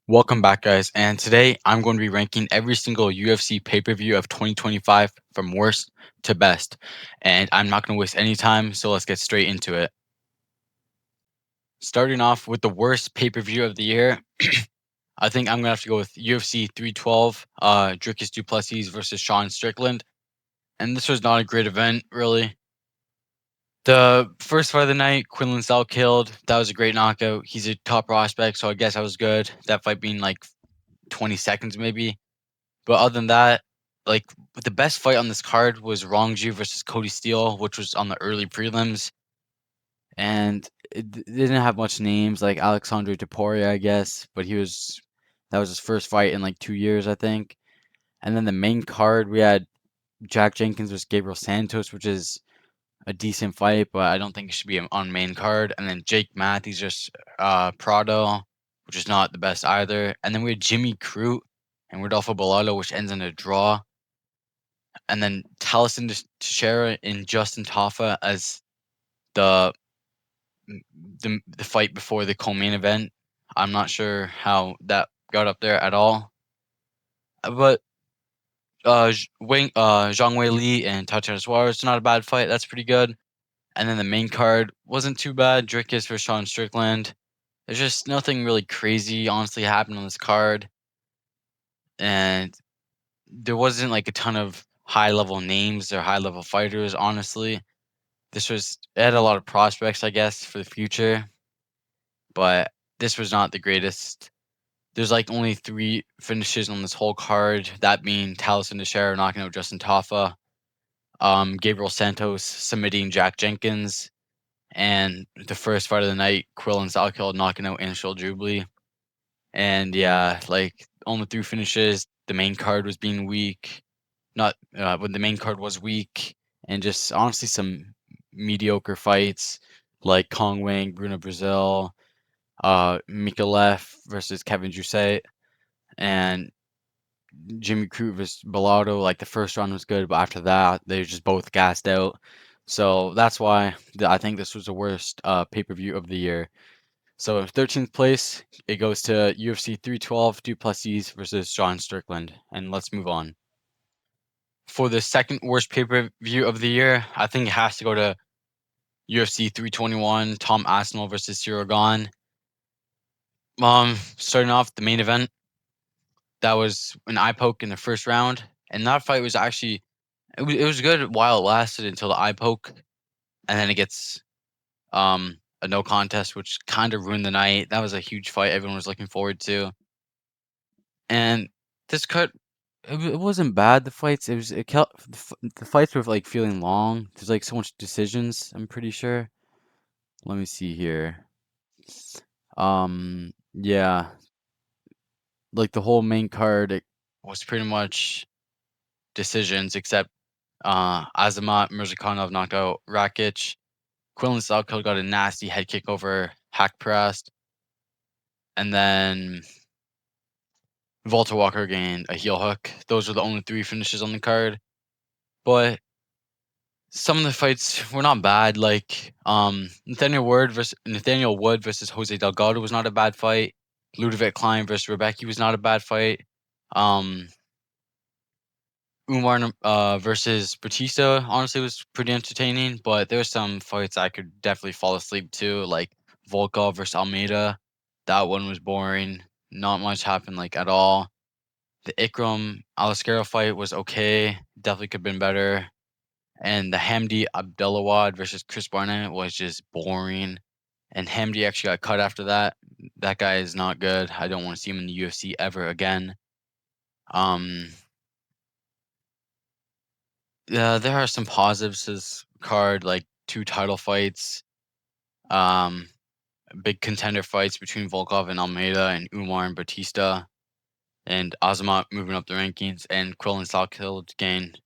Welcome back, guys. And today I'm going to be ranking every single UFC pay-per-view of 2025 from worst to best. And I'm not going to waste any time, so let's get straight into it. Starting off with the worst pay-per-view of the year, I think I'm going to have to go with UFC 312, Dricus Du Plessis versus Sean Strickland. And this was not a great event, really. The first fight of the night, Quinlan Sal killed. That was a great knockout. He's a top prospect, so I guess I was good. That fight being like 20 seconds, maybe. But other than that, like the best fight on this card was Rongju versus Cody Steele, which was on the early prelims, and it didn't have much names like Alexandre Topuria, I guess, but that was his first fight in like 2 years, I think. And then the main card we had Jack Jenkins versus Gabriel Santos, which is a decent fight, but I don't think it should be on main card. And then Jake Matthews versus Prado, which is not the best either. And then we had Jimmy Crute and Rodolfo Bellato, which ends in a draw. And then Taliesin Teixeira and Justin Tafa as the the fight before the co-main event. I'm not sure how that got up there at all. But Zhang Wei Li and Tatiana Suarez, not a bad fight. That's pretty good. And then the main card wasn't too bad. Dricus for Sean Strickland. There's just nothing really crazy, honestly, happened on this card. And there wasn't like a ton of high level names or high level fighters, honestly. It had a lot of prospects, I guess, for the future, but this was not the greatest. There's like only 3 finishes on this whole card, that being Taliesin Teixeira knocking out Justin Tafa, Gabriel Santos submitting Jack Jenkins, and the first fight of the night, Quillan Salkill knocking out Anshul Jubilee. And yeah, like only 3 finishes. The main card was being weak. Not when the main card was weak, and just honestly some mediocre fights like Kong Wang, Bruno Brazil, Mikalev versus Kevin Jousset, and Jimmy Crute versus Bellato. Like the first round was good, but after that they just both gassed out. So that's why I think this was the worst pay-per-view of the year. So in 13th place, it goes to UFC 312 Du Plessis versus Sean Strickland. And let's move on. For the second worst pay-per-view of the year, I think it has to go to UFC 321, Tom Aspinall versus Cyril Gane. Starting off the main event, that was an eye poke in the first round, and that fight was actually it was good while it lasted until the eye poke, and then it gets a no contest, which kind of ruined the night. That was a huge fight everyone was looking forward to, and this cut it wasn't bad. The fights it kept the fights were like feeling long. There's like so much decisions. I'm pretty sure. Let me see here. Yeah, like the whole main card it was pretty much decisions except Azamat Mirzakhanov knocked out Rakic. Quillan Salkill got a nasty head kick over Hack Pressed. And then Walter Walker gained a heel hook. Those were the only 3 finishes on the card. But some of the fights were not bad. Like Nathaniel Wood versus Jose Delgado was not a bad fight. Ludovic Klein versus Rebecca was not a bad fight. Umar versus Batista honestly was pretty entertaining, but there were some fights I could definitely fall asleep to, like Volkov versus Almeida. That one was boring. Not much happened like at all. The Ikram Alascaro fight was okay. Definitely could have been better. And the Hamdi Abdelawad versus Chris Barnett was just boring. And Hamdi actually got cut after that. That guy is not good. I don't want to see him in the UFC ever again. Yeah, there are some positives to this card, like 2 title fights, um, big contender fights between Volkov and Almeida, and Umar and Batista, and Azamat moving up the rankings, and Quillan Salkill gained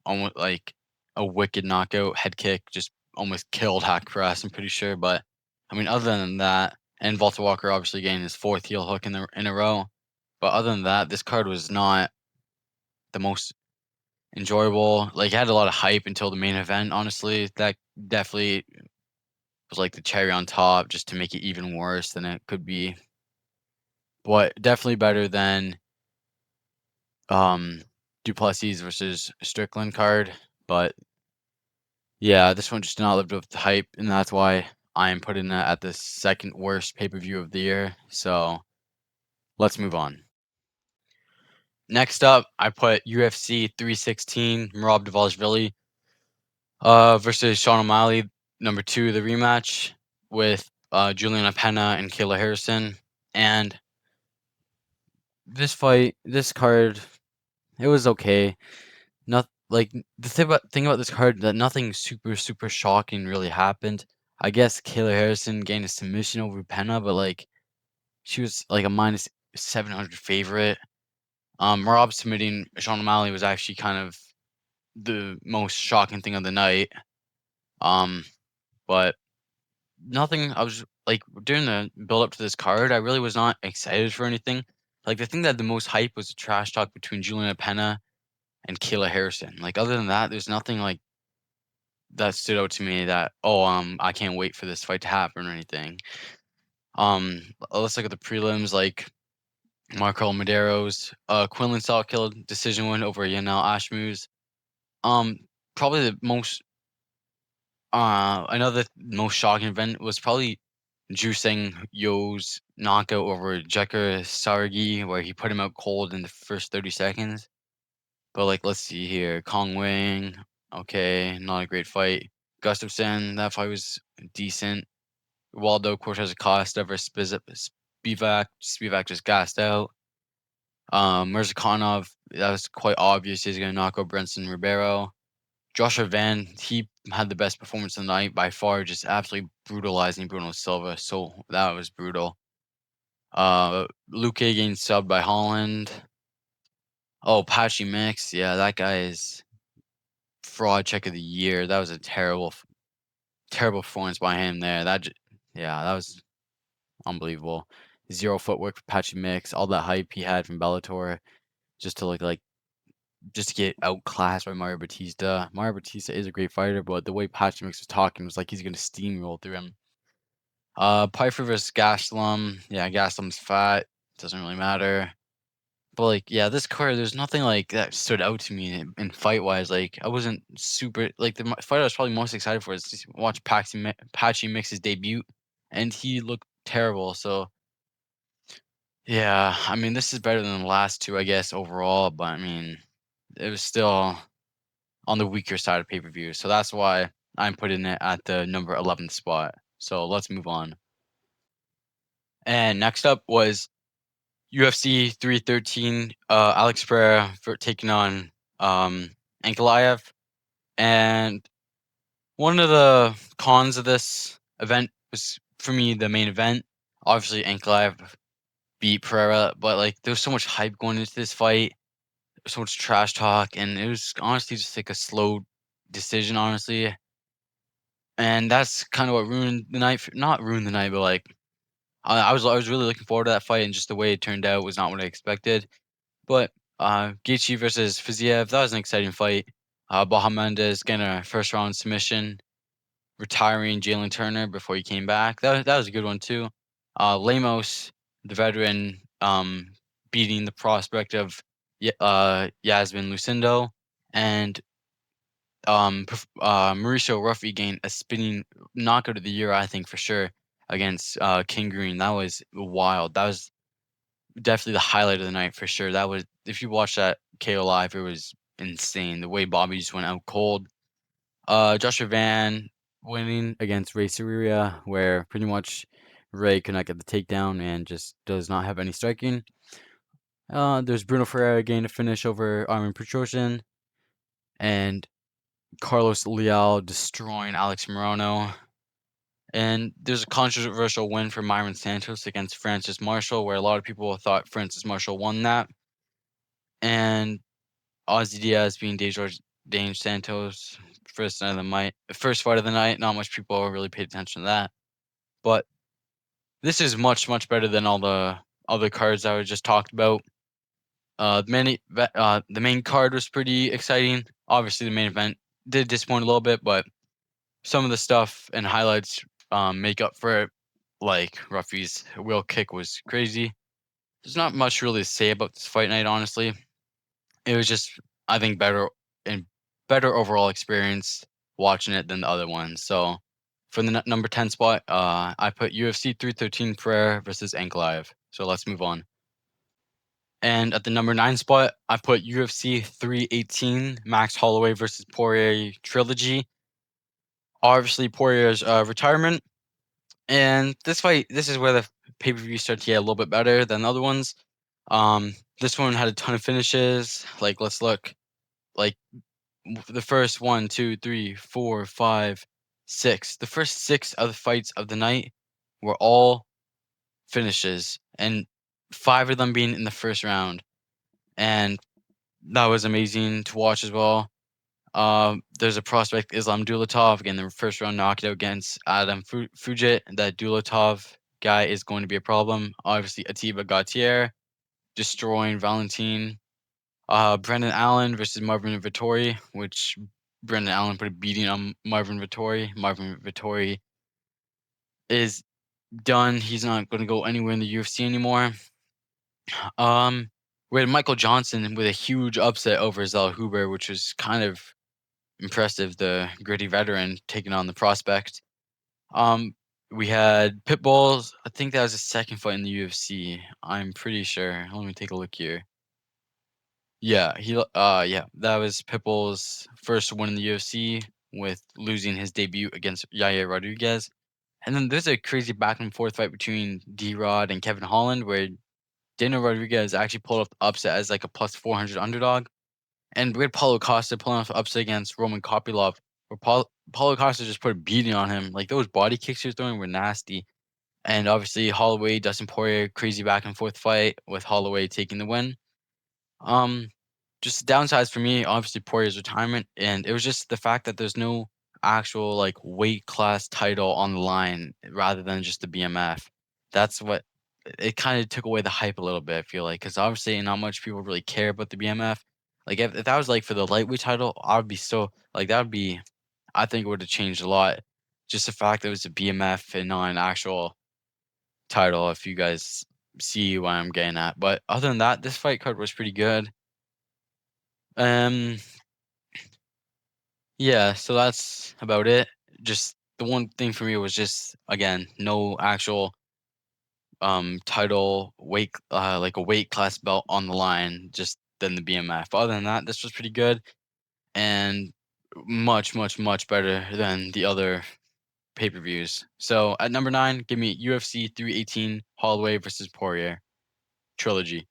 almost like a wicked knockout head kick, just almost killed Hack Press, I'm pretty sure. But I mean, other than that, and Walter Walker obviously gained his 4th heel hook in a row. But other than that, this card was not the most enjoyable. Like, it had a lot of hype until the main event, honestly. That definitely was like the cherry on top just to make it even worse than it could be. but definitely better than Duplessis versus Strickland card. But yeah, this one just did not live up to the hype, and that's why I am putting it at the second worst pay-per-view of the year. So let's move on. Next up, I put UFC 316 Merab Dvalishvili versus Sean O'Malley, number 2, the rematch with Juliana Pena and Kayla Harrison. And this card, it was okay. Not like the thing about this card that nothing super shocking really happened. I guess Kayla Harrison gained a submission over Pena, but like she was like a minus 700 favorite. Rob submitting Sean O'Malley was actually kind of the most shocking thing of the night. But nothing. I was like during the build up to this card, I really was not excited for anything. Like the thing that had the most hype was the trash talk between Juliana Pena and Kayla Harrison. Like other than that, there's nothing like that stood out to me that I can't wait for this fight to happen or anything. Let's look at the prelims. Like Marco Madero's Quinlan Salkill decision win over Yanel Ashmuz. Um, Probably the most another most shocking event was probably Juseng Yo's knockout over Jekker Sargi, where he put him out cold in the first 30 seconds. But like, let's see here, Kong Wang, okay, not a great fight. Gustafsson, that fight was decent. Waldo Cortez Acosta versus Spivak. Spivak just gassed out. Mirzakhanov, that was quite obvious. He's going to knock out Brenson Ribeiro. Joshua Van, he had the best performance of the night by far, just absolutely brutalizing Bruno Silva. So that was brutal. Luke getting subbed by Holland. Oh, Patchy Mix, yeah, that guy is fraud check of the year. That was a terrible performance by him there. Yeah, that was unbelievable. 0 footwork for Patchy Mix, all that hype he had from Bellator, just to look like just to get outclassed by Mario Batista. Mario Batista is a great fighter, but the way Patchy Mix was talking was like he's gonna steamroll through him. Pyfer versus Gastelum. Yeah, Gastelum's fat. Doesn't really matter. But like, yeah, this card, there's nothing like that stood out to me in fight wise. Like, I wasn't super like the fight I was probably most excited for is to watch Patchy Mix's debut, and he looked terrible. So yeah, I mean, this is better than the last two, I guess, overall. But I mean, it was still on the weaker side of pay-per-view. So that's why I'm putting it at the number 11th spot. So let's move on. And next up was UFC 313, Alex Pereira for taking on Ankalaev. And one of the cons of this event was, for me, the main event. Obviously, Ankalaev beat Pereira, but like there was so much hype going into this fight, so much trash talk, and it was honestly just like a slow decision, honestly. And that's kind of what ruined the night. Not ruined the night, but like I was really looking forward to that fight, and just the way it turned out was not what I expected. But Gaethje versus Fiziev, that was an exciting fight. Baha Mendes getting a first round submission, retiring Jalen Turner before he came back. That was a good one too. Lemos, the veteran, beating the prospect of Yasmin Lucindo, and Mauricio Ruffy gained a spinning knockout of the year, I think for sure, against King Green. That was wild. That was definitely the highlight of the night for sure. That was, if you watch that KO live, it was insane. The way Bobby just went out cold. Joshua Van winning against Ray Seria, where pretty much Ray could not get the takedown and just does not have any striking. There's Bruno Ferreira getting a finish over Armin Petrosyan, and Carlos Leal destroying Alex Morono. And there's a controversial win for Myron Santos against Francis Marshall, where a lot of people thought Francis Marshall won that. And Ozzy Diaz being Dane Santos first fight of the night. Not much people really paid attention to that, but this is much better than all the other cards that I just talked about. The main card was pretty exciting. Obviously, the main event did disappoint a little bit, but some of the stuff and highlights make up for it. Like Ruffy's wheel kick was crazy. There's not much really to say about this fight night, honestly. It was just, I think, and better overall experience watching it than the other ones. So for the number 10 spot, I put UFC 313 Prayer versus Ankalaev. So let's move on. And at the number 9 spot, I put UFC 318 Max Holloway versus Poirier trilogy. Obviously, Poirier's retirement. And this is where the pay-per-view started to get a little bit better than the other ones. This one had a ton of finishes. Like, let's look. Like, the first one, two, three, four, five, six. The first six of the fights of the night were all finishes, and five of them being in the first round. And that was amazing to watch as well. There's a prospect, Islam Dulatov, again, the first round knockout against Adam Fujit. That Dulatov guy is going to be a problem. Obviously, Atiba Gautier destroying Valentin. Brendan Allen versus Marvin Vittori, which Brendan Allen put a beating on Marvin Vittori. Marvin Vittori is done. He's not going to go anywhere in the UFC anymore. Um, we had Michael Johnson with a huge upset over Zal Huber, which was kind of impressive. The gritty veteran taking on the prospect. Um, we had Pitbulls. I think that was his second fight in the UFC. I'm pretty sure. Let me take a look here. Yeah, that was Pitbull's first win in the UFC with losing his debut against Yair Rodriguez. And then there's a crazy back and forth fight between D-Rod and Kevin Holland where Daniel Rodriguez actually pulled off the upset as like a plus 400 underdog. And we had Paulo Costa pulling off the upset against Roman Kopylov, where Paulo Costa just put a beating on him. Like those body kicks he was throwing were nasty. And obviously Holloway, Dustin Poirier, crazy back and forth fight with Holloway taking the win. Um, just downsides for me, obviously Poirier's retirement, and it was just the fact that there's no actual like weight class title on the line rather than just the BMF. That's what it kind of took away the hype a little bit. I feel like because obviously not much people really care about the BMF. Like if that was like for the lightweight title, I would be so like that would be. I think it would have changed a lot. Just the fact that it was a BMF and not an actual title. If you guys see what I'm getting at, but other than that, this fight card was pretty good. Um, yeah, so that's about it. Just the one thing for me was just again, no actual title weight like a weight class belt on the line, just than the BMF. Other than that, this was pretty good and much, much, much better than the other pay-per-views. So at number 9, give me UFC 318 Holloway versus Poirier trilogy.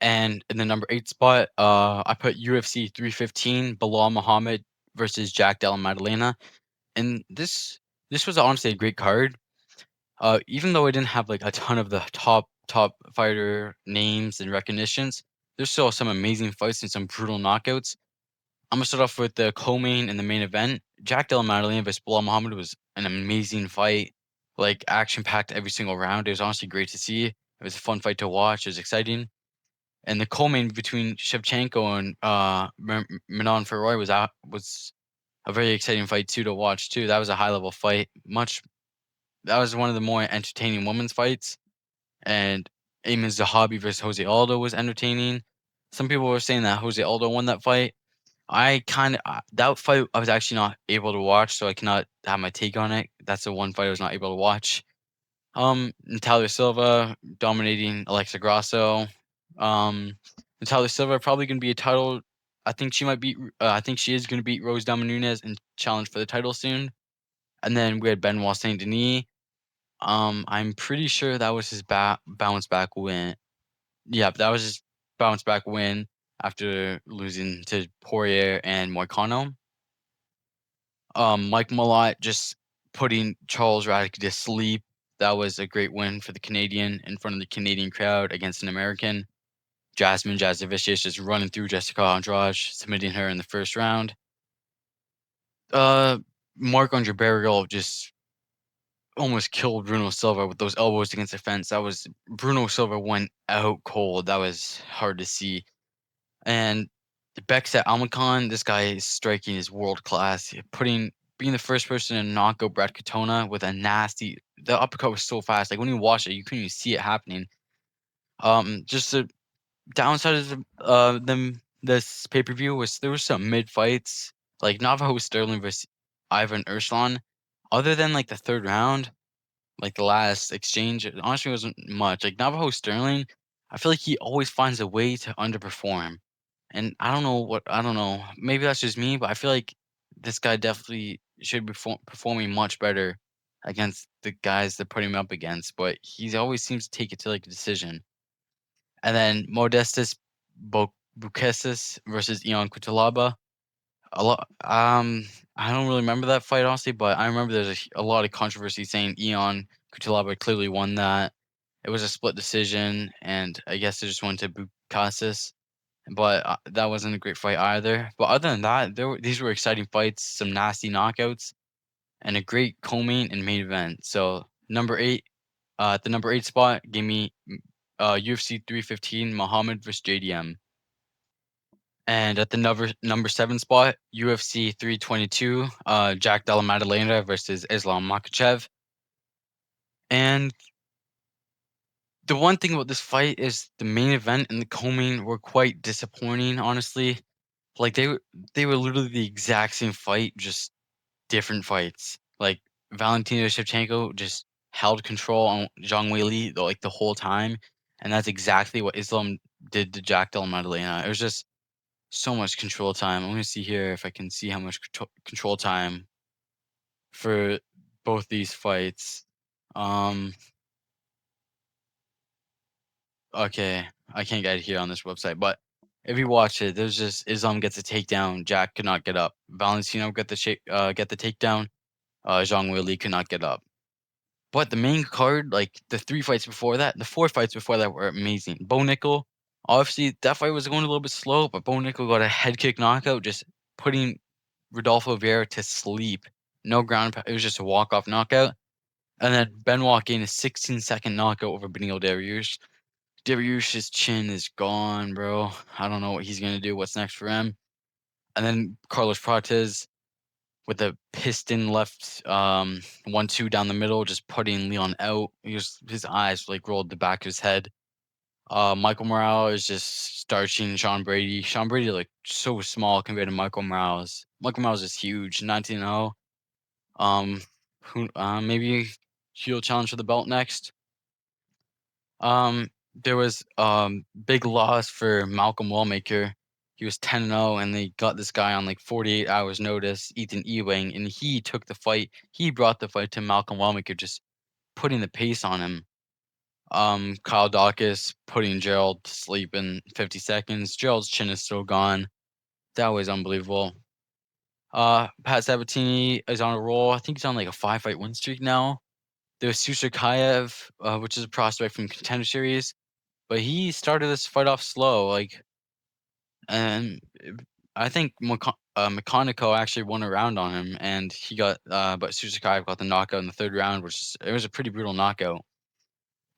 And in the number 8 spot, I put UFC 315 Bilal Muhammad versus Jack Della Maddalena. And this was honestly a great card. Even though it didn't have like a ton of the top fighter names and recognitions, there's still some amazing fights and some brutal knockouts. I'm gonna start off with the co-main and the main event. Jack Della Maddalena versus Bilal Muhammad was an amazing fight, like action packed every single round. It was honestly great to see. It was a fun fight to watch. It was exciting. And the co-main between Shevchenko and Manon Fiorot was a very exciting fight too to watch too. That was a high level fight. That was one of the more entertaining women's fights. And Eamon Zahabi versus Jose Aldo was entertaining. Some people were saying that Jose Aldo won that fight. I kind of that fight I was actually not able to watch, so I cannot have my take on it. That's the one fight I was not able to watch. Natalia Silva dominating Alexa Grasso. Natalia Silva probably gonna be a title. I think she might beat. I think she is gonna beat Rose Namajunas and challenge for the title soon. And then we had Benoit Saint Denis. I'm pretty sure that was his bounce back win. Yeah, that was his bounce back win after losing to Poirier and Moicano. Mike Malott just putting Charles Radke to sleep. That was a great win for the Canadian in front of the Canadian crowd against an American. Jasmine Jasovicius just running through Jessica Andrade, submitting her in the first round. Marc-Andre Barrigal just almost killed Bruno Silva with those elbows against the fence. That was Bruno Silva went out cold. That was hard to see. And Bekzat Almakhan, this guy striking is world class. Being the first person to knock out Brad Katona with a nasty. The uppercut was so fast. Like when you watch it, you couldn't even see it happening. Just the downside of them this pay-per-view was there was some mid fights, like Navajo Sterling versus Ivan Urslan. Other than like the third round, like the last exchange, it honestly wasn't much. Like Navajo Sterling, I feel like he always finds a way to underperform. And I don't know. Maybe that's just me, but I feel like this guy definitely should be performing much better against the guys they're putting him up against. But he always seems to take it to like a decision. And then Modestus Bukesis versus Ion Kutalaba. A lot. I don't really remember that fight honestly, but I remember there's a lot of controversy saying Ion Kutalaba clearly won that. It was a split decision, and I guess it just went to Bukasis. But that wasn't a great fight either. But other than that, these were exciting fights, some nasty knockouts, and a great co-main and main event. So at the number 8 spot, give me UFC 315 Muhammad vs JDM. And at the number 7 spot, UFC 322 Jack Della Maddalena versus Islam Makhachev. And the one thing about this fight is the main event and the co-main were quite disappointing, honestly. Like they were literally the exact same fight, just different fights. Like Valentina Shevchenko just held control on Zhang Weili like the whole time, and that's exactly what Islam did to Jack Della Maddalena. It was just so much control time. I'm gonna see here if I can see how much control time for both these fights. Um, okay, I can't get it here on this website, but if you watch it, there's just Islam gets a takedown, Jack could not get up. Valentino get the takedown, Zhang Weili could not get up. But the main card, like the 3 fights before that, the 4 fights before that were amazing. Bo Nickel, obviously that fight was going a little bit slow, but Bo Nickel got a head kick knockout, just putting Rodolfo Vieira to sleep. No it was just a walk-off knockout. And then Benoit gained a 16-second knockout over Beneil Dariush. Dariush's chin is gone, bro. I don't know what he's gonna do. What's next for him? And then Carlos Prates with a piston left 1-2 down the middle, just putting Leon out. His eyes like rolled the back of his head. Michael Morales is just starching Sean Brady. Sean Brady like so small compared to Michael Morales. Michael Morales is huge, 19-0. Who maybe he'll challenge for the belt next. There was big loss for Malcolm Wallmaker. He was 10-0, and they got this guy on like 48 hours notice, Ethan Ewing, and he took the fight. He brought the fight to Malcolm Wallmaker, just putting the pace on him. Kyle Dawkins putting Gerald to sleep in 50 seconds. Gerald's chin is still gone. That was unbelievable. Pat Sabatini is on a roll. I think he's on like a 5-fight win streak now. There's Susakayev, which is a prospect from Contender Series, but he started this fight off slow, like, and I think McConico actually won a round on him, and he got, but Susakayev got the knockout in the 3rd round, it was a pretty brutal knockout.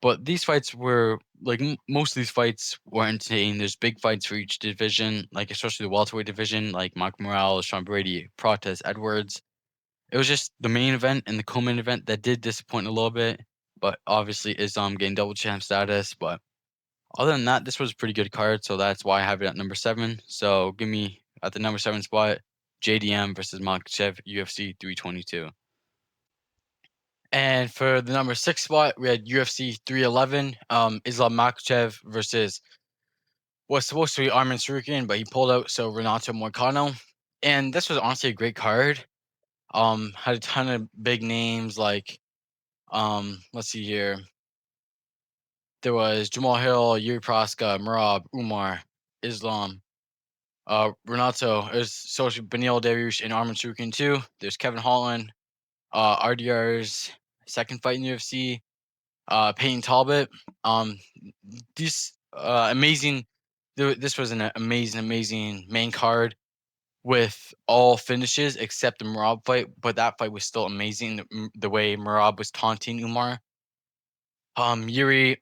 But these fights were like most of these fights were entertaining. There's big fights for each division, like especially the welterweight division, like Mike Morales, Sean Brady, Prates, Edwards. It was just the main event and the co-main event that did disappoint a little bit, but obviously Islam getting double champ status. But other than that, this was a pretty good card, so that's why I have it at number 7. So give me at the number 7 spot, JDM versus Makhachev, UFC 322. And for the number 6 spot, we had UFC 311, Islam Makhachev versus was supposed to be Arman Tsarukyan, but he pulled out, so Renato Moicano. And this was honestly a great card. Had a ton of big names like let's see here. There was Jamal Hill, Yuri Proska, Merab, Umar, Islam, Renato. There's social Beneil Dariush and Arman Tsarukyan too. There's Kevin Holland, RDR's second fight in the UFC. Peyton Talbot. These amazing. This was an amazing main card with all finishes except the Merab fight, but that fight was still amazing. The way Merab was taunting Umar. Yuri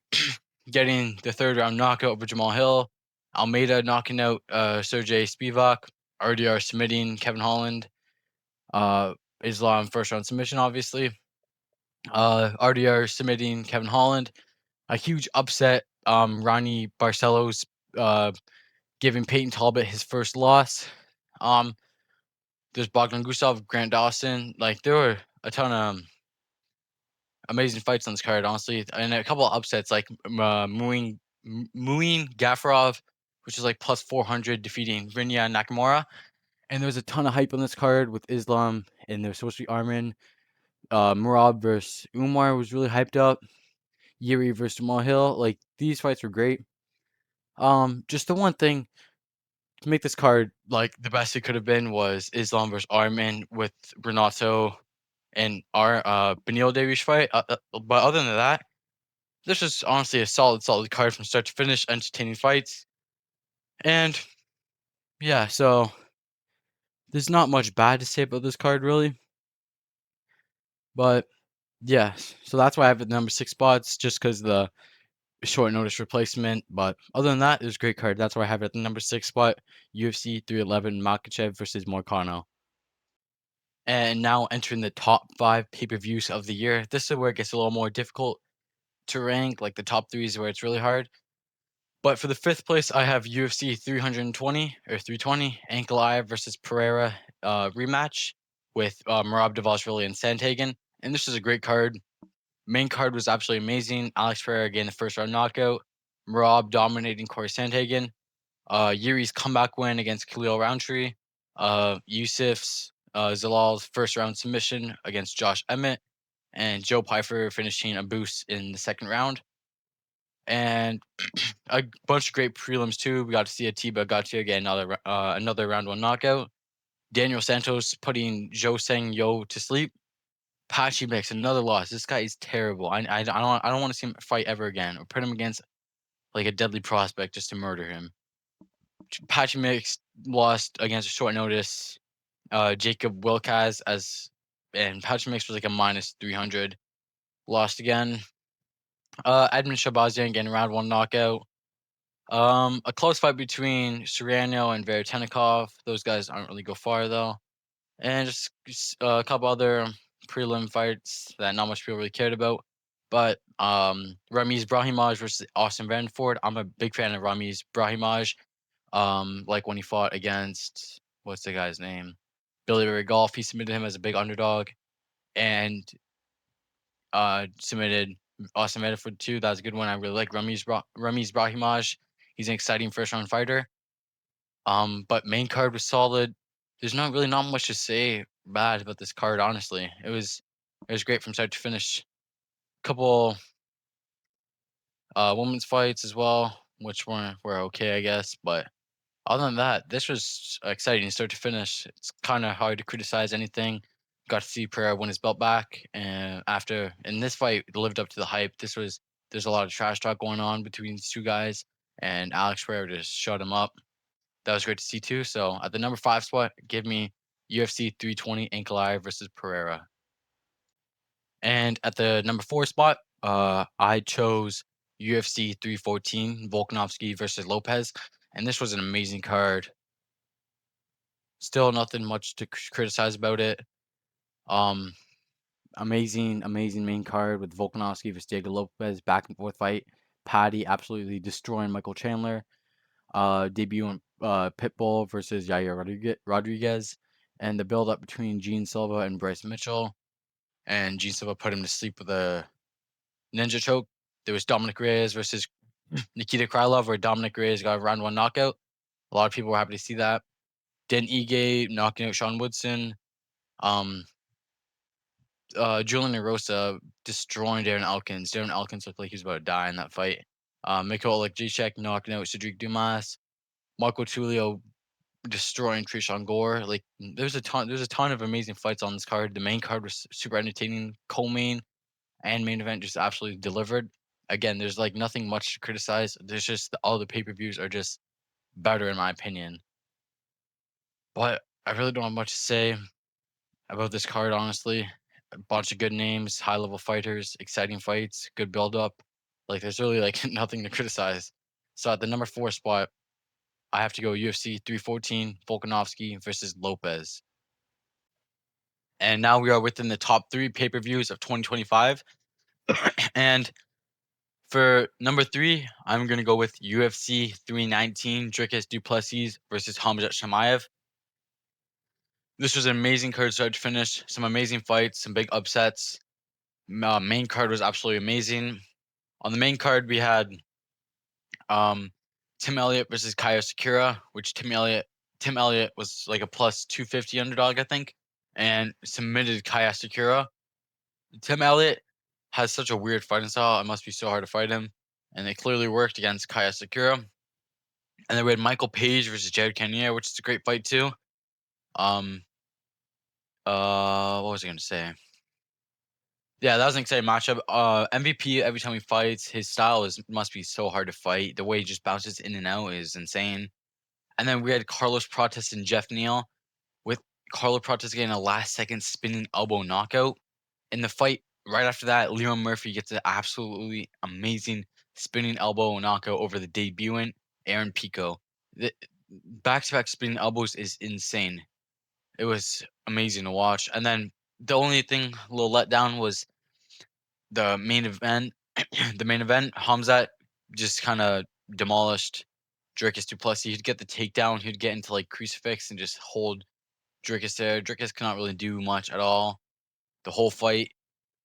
getting the 3rd round knockout over Jamal Hill. Almeida knocking out Sergey Spivak. RDR submitting Kevin Holland. Islam 1st round submission, obviously. RDR submitting Kevin Holland. A huge upset Ronnie Barcelos giving Peyton Talbot his first loss. Um, there's Bogdan Gustaf, Grant Dawson. Like there were a ton of amazing fights on this card, honestly, and a couple of upsets like Muin Gafarov, which is like plus 400, defeating Rinya Nakamura. And there was a ton of hype on this card with Islam, and there was supposed to be Armin. Murad versus Umar was really hyped up. Yuri versus Mahil. Like these fights were great. Just the one thing to make this card like the best it could have been was Islam versus Armin with Renato and our Benil Dariush fight. But other than that, this was honestly a solid card from start to finish. Entertaining fights, and yeah, so there's not much bad to say about this card really. But yeah, so that's why I have it number 6 spots, just because the short notice replacement. But other than that, it was a great card. That's why I have it at the number 6 spot. UFC 311 Makachev versus Morcano. And now entering the top 5 pay-per-views of the year. This is where it gets a little more difficult to rank. Like the top 3 is where it's really hard. But for the 5th place, I have UFC 320 or 320 Ankalaev versus Pereira rematch with Merab Dvalishvili and Sandhagen. And this is a great card. Main card was absolutely amazing. Alex Pereira getting the first round knockout. Merab dominating Corey Sandhagen. Yuri's comeback win against Khalil Roundtree. Yusuf's Zalal's first round submission against Josh Emmett. And Joe Pyfer finishing a boost in the 2nd round. And a bunch of great prelims too. We got to see Atiba Gatia get another round 1 knockout. Daniel Santos putting Zhou Seng Yo to sleep. Patchy makes another loss. This guy is terrible. I don't want to see him fight ever again or put him against like a deadly prospect just to murder him. Patchy Mix lost against a short notice. Jacob Wilkaz and Patchy Mix was like a minus 300. Lost again. Edmund Shabazian getting round 1 knockout. A close fight between Serrano and Veritenikov. Those guys aren't really go far though. And just a couple other prelim fights that not much people really cared about. But Ramiz Brahimaj versus Austin Vanford. I'm a big fan of Ramiz Brahimaj. Like when he fought against what's the guy's name? Billy Ray Golf. He submitted him as a big underdog, and submitted Austin Vanford too. That was a good one. I really like Ramiz Brahimaj. He's an exciting first round fighter. But main card was solid. There's not much to say bad about this card, honestly. It was great from start to finish. Couple women's fights as well, which were okay, I guess. But other than that, this was exciting start to finish. It's kind of hard to criticize anything. Got to see Pereira win his belt back, and in this fight, it lived up to the hype. There's a lot of trash talk going on between these two guys, and Alex Pereira just shut him up. That was great to see too. So at the number 5 spot, give me UFC 320 Ankalaev versus Pereira. And at the number 4 spot, I chose UFC 314 Volkanovski versus Lopez, and this was an amazing card. Still nothing much to criticize about it. Amazing main card with Volkanovski versus Diego Lopez, back and forth fight. Paddy absolutely destroying Michael Chandler. Debut in Pitbull versus Yair Rodriguez, and the build up between Gene Silva and Bryce Mitchell. And Gene Silva put him to sleep with a ninja choke. There was Dominic Reyes versus Nikita Krylov, where Dominic Reyes got a round 1 knockout. A lot of people were happy to see that. Dan Ige knocking out Sean Woodson. Julian Erosa destroying Darren Elkins. Darren Elkins looked like he was about to die in that fight. Mikhail Olekjicek knocking out Cedric Dumas. Marco Tulio destroying Trishan Gore. Like there's a ton of amazing fights on this card. The main card was super entertaining. Co-main and main event just absolutely delivered. Again, there's like nothing much to criticize. There's just all the pay-per-views are just better in my opinion. But I really don't have much to say about this card, honestly. A bunch of good names, high level fighters, exciting fights, good build up. Like there's really like nothing to criticize. So at the number 4 spot, I have to go UFC 314 Volkanovski versus Lopez. And now we are within the top 3 pay-per-views of 2025. And For number 3, I'm gonna go with UFC 319, Dricus Du Plessis versus Hamzat Chimaev. This was an amazing card start to finish, some amazing fights, some big upsets. Main card was absolutely amazing. On the main card, we had um, Tim Elliott versus Kaya Sakura, which Tim Elliott was like a plus 250 underdog, I think, and submitted Kaya Sakura. Tim Elliott has such a weird fighting style; it must be so hard to fight him, and it clearly worked against Kaya Sakura. And then we had Michael Page versus Jared Cannonier, which is a great fight too. Um, what was I gonna say? Yeah, that was an exciting matchup. MVP every time he fights, his style is must be so hard to fight. The way he just bounces in and out is insane. And then we had Carlos Prates and Jeff Neal, with Carlos Prates getting a last second spinning elbow knockout. In the fight right after that, Leon Murphy gets an absolutely amazing spinning elbow knockout over the debutant Aaron Pico. The back-to-back spinning elbows is insane. It was amazing to watch. And then the only thing a little letdown was the main event. The main event, Hamzat just kind of demolished Dricus Du Plessis. He'd get the takedown. He'd get into like crucifix and just hold Dricus there. Dricus cannot really do much at all. The whole fight,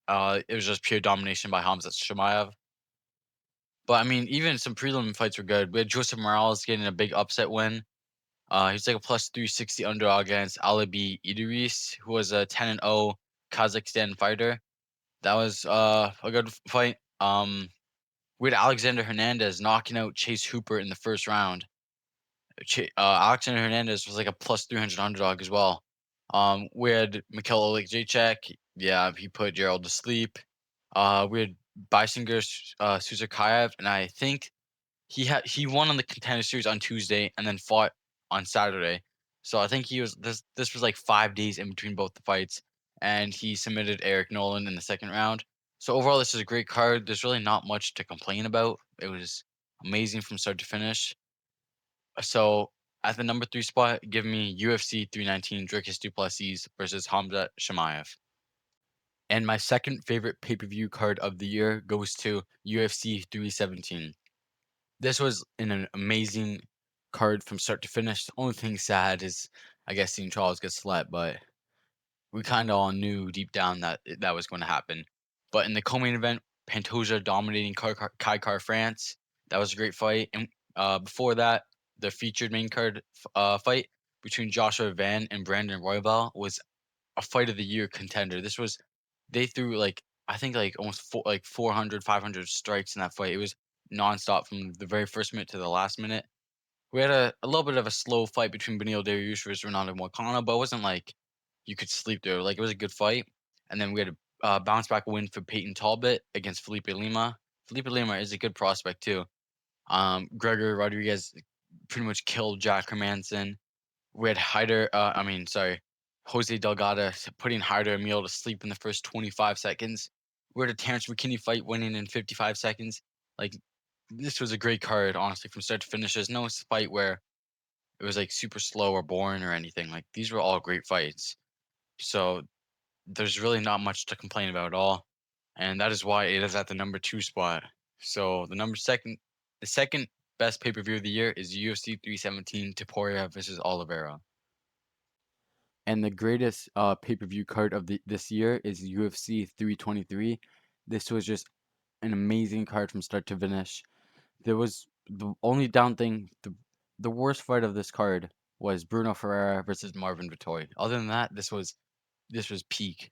it was just pure domination by Hamzat Chimaev. But I mean, even some prelim fights were good. We had Joseph Morales getting a big upset win. He's like a plus 360 underdog against Alibi Idris, who was a 10-0 Kazakhstan fighter. That was a good fight. We had Alexander Hernandez knocking out Chase Hooper in the first round. Alexander Hernandez was like a plus 300 underdog as well. We had Mikhail Oleg. Yeah, he put Gerald to sleep. We had Bysinger Suzakayev, and I think he won on the Contender Series on Tuesday and then fought on Saturday. So I think he was this was like 5 days in between both the fights, and he submitted Eric Nolan in the second round. So overall, this is a great card. There's really not much to complain about. It was amazing from start to finish. So at the number 3 spot, give me UFC 319 Dricus Du Plessis versus Hamzat Chimaev. And my second favorite pay-per-view card of the year goes to UFC 317. This was an amazing card from start to finish. The only thing sad is, I guess, seeing Charles get slept, but we kind of all knew deep down that that was going to happen. But in the co-main event, Pantoja dominating Kai Car France. That was a great fight. And before that, the featured main card fight between Joshua Van and Brandon Royval was a fight of the year contender. This was they threw like I think like almost 400, 500 strikes in that fight. It was nonstop from the very first minute to the last minute. We had a little bit of a slow fight between Benil Dariush versus Ronaldo Moicano, but it wasn't like you could sleep there. Like it was a good fight. And then we had a bounce back win for Peyton Talbot against Felipe Lima. Felipe Lima is a good prospect too. Gregor Rodriguez pretty much killed Jack Hermanson. We had Jose Delgado putting Hyder Emil to sleep in the first 25 seconds. We had a Terrence McKinney fight winning in 55 seconds. Like this was a great card, honestly, from start to finish. There's no fight where it was like super slow or boring or anything. Like these were all great fights. So there's really not much to complain about at all. And that is why it is at the number 2 spot. So the second best pay-per-view of the year is UFC 317 Topuria versus Oliveira. And the greatest pay-per-view card of this year is UFC 323. This was just an amazing card from start to finish. There was the only down thing, the worst fight of this card was Bruno Ferreira versus Marvin Vettori. Other than that, this was peak.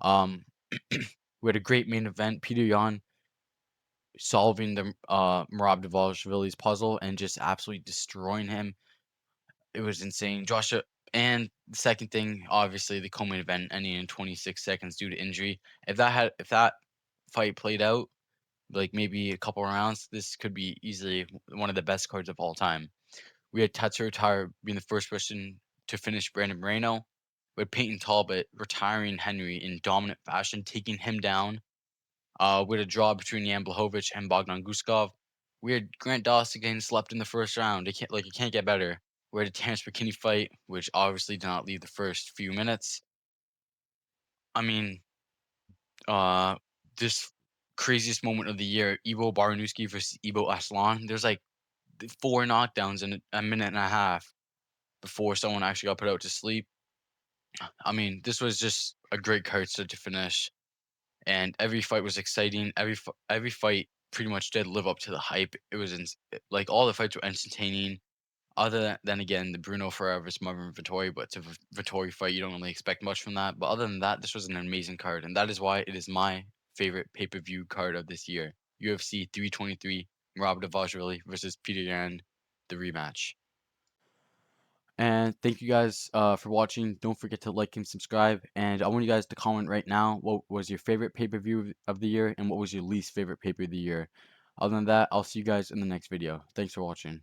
Um, we had a great main event. Peter Yan solving the Merab Dvalishvili's puzzle and just absolutely destroying him. It was insane. Joshua, and the second thing, obviously, the co-main event ending in 26 seconds due to injury. If that fight played out, like maybe a couple rounds, this could be easily one of the best cards of all time. We had Tatsuro Taira being the first person to finish Brandon Moreno. We had Peyton Talbot retiring Henry in dominant fashion, taking him down. We had a draw between Jan Blachowicz and Bogdan Guskov. We had Grant Dawson getting slept in the first round. It can't get better. We had a Terrence McKinney fight, which obviously did not leave the first few minutes. I mean, uh, this craziest moment of the year, Ivo Baranowski versus Ivo Aslan. There's like 4 knockdowns in a minute and a half before someone actually got put out to sleep. I mean, this was just a great card start to finish, and every fight was exciting. Every fight pretty much did live up to the hype. It was like all the fights were entertaining. Other than again the Bruno Ferrer versus Marvin Vettori, but it's a Vettori fight. You don't really expect much from that. But other than that, this was an amazing card, and that is why it is my favorite pay-per-view card of this year. UFC 323, Rob Dvalishvili versus Peter Yan, the rematch. And thank you guys for watching. Don't forget to like and subscribe. And I want you guys to comment right now what was your favorite pay-per-view of the year and what was your least favorite pay-per-view of the year. Other than that, I'll see you guys in the next video. Thanks for watching.